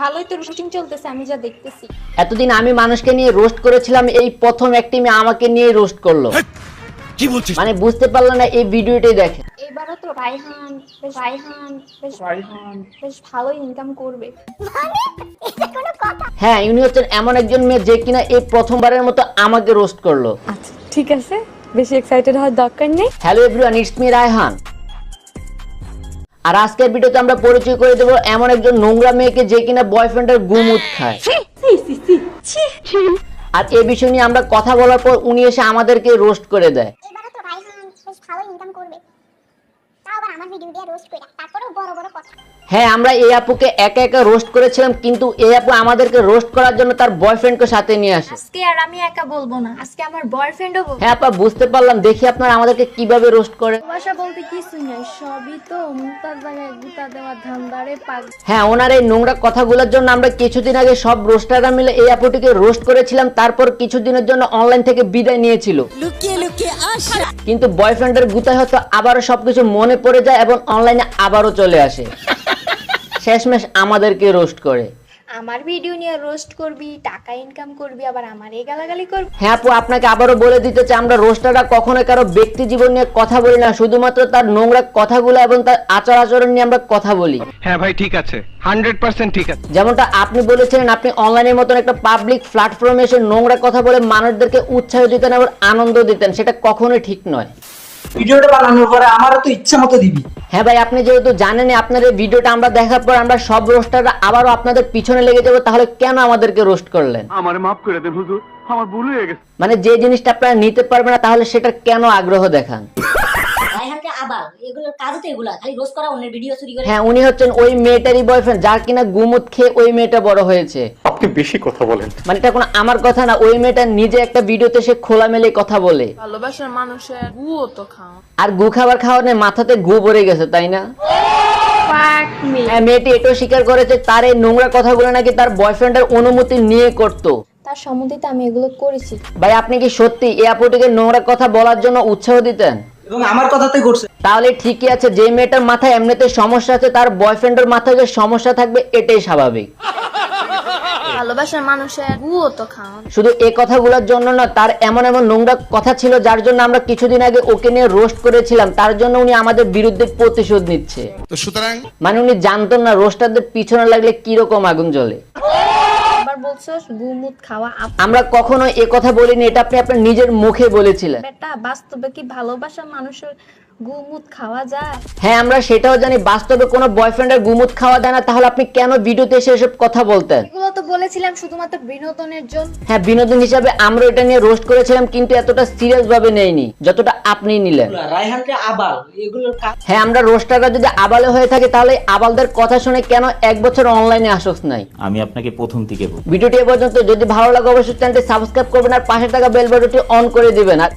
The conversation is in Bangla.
ভালোই তো রুটিন চলতেছে আমি যা দেখতেছি। এতদিন আমি মানুষকে নিয়ে রোস্ট করেছিলাম, এই প্রথম একটি মেয়ে আমাকে নিয়ে রোস্ট করলো। কি বলছিস? মানে বুঝতে পারলো না, এই ভিডিওটাই দেখে। এবারও তো রায়হান বেশ ভালোই ইনকাম করবে। হ্যাঁ, ইনি হচ্ছেন এমন একজন মেয়ে যে কিনা এই প্রথমবারের মতো আমাকে রোস্ট করলো। আচ্ছা ঠিক আছে, বেশি এক্সাইটেড হওয়ার দরকার নেই। Hello everyone, it's me Raihan. আর আজকের ভিডিওতে আমরা পরিচয় করে দেবো এমন একজন নোংরা মেয়েকে যে কিনা বয়ফ্রেন্ডের গুমুত খায়। আর এই বিষয় নিয়ে আমরা কথা বলার পর উনি এসে আমাদেরকে রোস্ট করে দেয়। এবারে তো রায়হান বেশ ভালো ইনকাম করবে, তাও আবার আমার ভিডিও দিয়ে রোস্ট করে, তারপরেও বড় বড় কথা। হ্যাঁ, আমরা এই আপুকে একা একা রোস্ট করেছিলাম, কিন্তু এই আপু আমাদেরকে রোস্ট করার জন্য তার বয়ফ্রেন্ডকে সাথে নিয়ে আসে। আজকে আর আমি একা বলবো না, আজকে আমার বয়ফ্রেন্ডও বলবো। হ্যাঁ আপা, বুঝতে পারলাম। দেখি আপনারা আমাদেরকে কিভাবে রোস্ট করে। ভালোবাসা বলতে কিছুই নাই, সবই তো মুক্তার জায়গায় গুতা দেওয়া ধান্দারে পাগ। হ্যাঁ, ওনার এই নোংরা কথাগুলোর জন্য আমরা কিছুদিন আগে সব রোস্টাররা মিলে এই আপুটিকে রোস্ট করেছিলাম। তারপর কিছুদিনের জন্য অনলাইন থেকে বিদায় নিয়েছিল। লুকিয়ে লুকিয়ে আসা। কিন্তু বয়ফ্রেন্ডের গুতায় হয়তো আবারও সবকিছু মনে পড়ে যায় এবং অনলাইনে আবারও চলে আসে। শেষমেশ আমাদেরকে রোস্ট করে। আমার ভিডিও নিয়ে রোস্ট করবি, টাকা ইনকাম করবি, আবার আমারে গালাগালি করবি। হ্যাঁ আপু, আপনাকে আবারও বলে দিতে চাই, আমরা রোস্টাররা কখনো কারো ব্যক্তি জীবন নিয়ে কথা বলি না, শুধুমাত্র তার নোংরা কথাগুলো এবং তার আচার আচরণ নিয়ে আমরা কথা বলি। হ্যাঁ ভাই, ঠিক আছে, 100% ঠিক আছে। যেমনটা আপনি বলেছিলেন, আপনি অনলাইনের মতন একটা পাবলিক প্ল্যাটফর্মে এসে নোংরা কথা বলে মানুষদেরকে উৎসাহ দিতেন এবং আনন্দ দিতেন, সেটা কখনোই ঠিক নয়। ভিডিওটা বানানোর পরে আমারও তো ইচ্ছা মতো দিবি। হ্যাঁ ভাই, আপনি যেহেতু জানেনই, আপনার এই ভিডিওটা আমরা দেখার পর আমরা সব রোস্টাররা আবারও আপনাদের পিছনে লেগে যাবো, তাহলে কেন আমাদেরকে রোস্ট করলেন? আমারে মাফ করে দেন হুজুর, আমার ভুল হয়ে গেছে। মানে যে জিনিসটা আপনারা নিতে পারবেন না, তাহলে সেটার কেন আগ্রহ দেখান? রায়হানকে আবার এগুলোর কাজ তো এগুলা, খালি রোজ করা, অন্যের ভিডিও চুরি করে। হ্যাঁ, উনি হচ্ছেন ওই মেয়েটারই বয়ফ্রেন্ড যার কিনা গুমুত খেয়ে ওই মেয়েটা বড় হয়েছে। আপনি বেশি কথা বলেন। মানে এটা কোনো আমার কথা না, ওই মেয়েটা নিজে একটা ভিডিওতে সে খোলামেলে কথা বলে। ভালোবাসার মানুষের গুও তো খাও। আর গু খাবার খাওয়ানে মাথাতে গু ভরে গেছে, তাই না? হ্যাঁ, মেয়েটি এটাও স্বীকার করেছে তার এই নোংরা কথাগুলো নাকি তার বয়ফ্রেন্ডের অনুমতি নিয়ে করতো। তার সম্মতিতে আমি এগুলো করেছি। ভাই, আপনি কি সত্যি এই আপুটিকে নোংরা কথা বলার জন্য উৎসাহ দিতেন? এবং আমার কথাতে করছে। তাহলে ঠিকই আছে, যে মেয়েটার মাথায় এমনিতে সমস্যা আছে তার বয়ফ্রেন্ডের মাথায় যে সমস্যা থাকবে এটাই স্বাভাবিক। ভালোবাসার মানুষের গুও তো খাও। শুধু এই কথাগুলোর জন্য না, তার এমন এমন নোংরা কথা ছিল যার জন্য আমরা কিছুদিন আগে ওকে নিয়ে রোস্ট করেছিলাম, তার জন্য উনি আমাদের বিরুদ্ধে প্রতিশোধ নিচ্ছে। তো সুতরাং মানে উনি জানতেন না রোস্টারদের পিছনে লাগলে কিরকম আগুন জ্বলে। আবার বলছো গুমুত খাওয়া। আমরা কখনো এ কথা বলিনি, এটা আপনি আপনার নিজের মুখে বলেছিলেন। বেটা, বাস্তবে কি ভালোবাসা মানুষের গুমুত খাওয়া যায়? হ্যাঁ, আমরা সেটাও জানি বাস্তবে কোনো বয়ফ্রেন্ডের গুমুত খাওয়া দেয় না, তাহলে আপনি কেন ভিডিওতে এসে এসব কথা বলতেন? এগুলো তো বলেছিলাম শুধুমাত্র বিনোদনের জন্য। হ্যাঁ, বিনোদন হিসাবে আমরা এটা নিয়ে রোস্ট করেছিলাম, কিন্তু এতটা সিরিয়াস ভাবে নেইনি যতটা আপনি নিলেন। রায়হানকে আবার এগুলোর হ্যাঁ, আমরা রোস্টাররা যদি আবালে হয়ে থাকি তাহলে আবালদের কথা শুনে কেন 1 বছর অনলাইনে আসোস নাই? আমি আপনাকে প্রথম থেকে বলি। ভিডিওটি এ পর্যন্ত, যদি ভালো লাগে অবশ্যই চ্যানেলটি সাবস্ক্রাইব করবেন আর পাশে থাকা বেল বাটনটি অন করে দিবেন। আর